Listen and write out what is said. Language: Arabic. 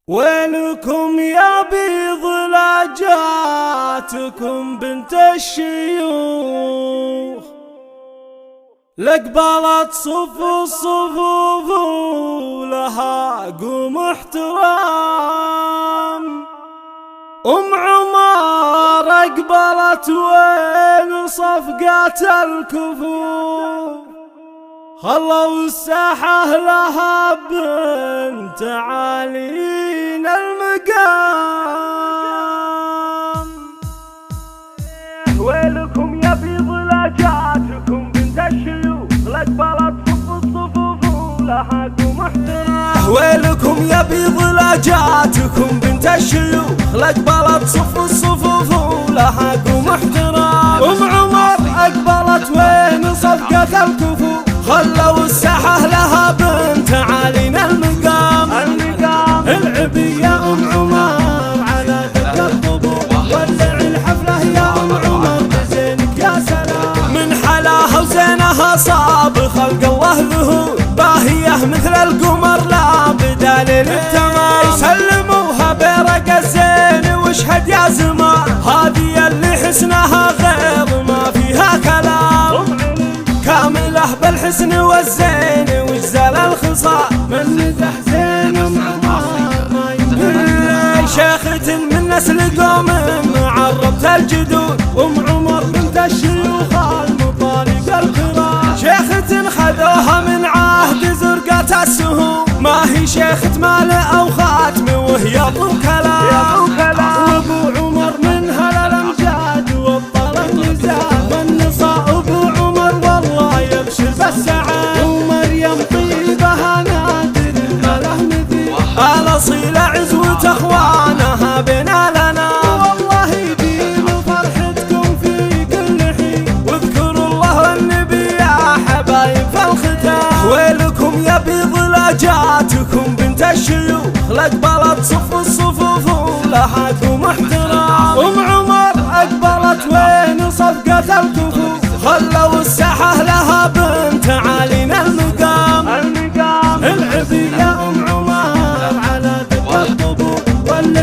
ويلكم يا بيض لاجاتكم بنت الشيوخ، لقبلت صف الصفوف ولها قوم احترام. عمر اقبلت وين صفقات الكفور، خلوا الساحة لها بنت عالين المقام. ويلكم يا بيض لاجاتكم بنت الشيوخ، لقبلت صف الصفوف ولها قوم احترام. ويلكم يا بيض لاجاتكم بنت الشيوخ، لقبلت صف الصفوف ولها قوم احترام. عمر اقبلت وين صفقة الكفور، خلوا الساحة لها بنت عالينا المقام. العبي يا عمر على تلك الطبور، ولع الحفلة يا عمر بزينك يا سلام. من حلاها وزينها صاب خلق الله ظهور، باهية مثل القمر لا بدال للتمام. سلموها برق الزين واشهد يا زمان، هذه اللي حسنها غير ما فيها كلام. كاملة بالحسن والزين واجزال الخصال، من مزح زين عمر ما ينقل. شيخة من نسل قوم معربت الجدود، عمر بنت الشيوخ المطالب الكرام. شيخة خذوها من عهد زرقة السهوم، ما هي شيخة مال او خاتم وهي ابو كلام. وابو عمر منها للامجاد وابطال النزال، والنصاء ابو عمر والله يبشر بالسعاد. ومريم طيبها نادر ما له مثيل، الاصيل عزوة اخوانها بنا لنا. والله يديم فرحتكم في كل حين، واذكروا الله والنبي يا حبايب في الختام. ويلكم يا بيض لاجاتكم بنت الشيوخ، لقبلت صف الصفوف ولها قوم احترام. عمر اقبلت وين صفقة الكفور، خلوا الساحة لها بنت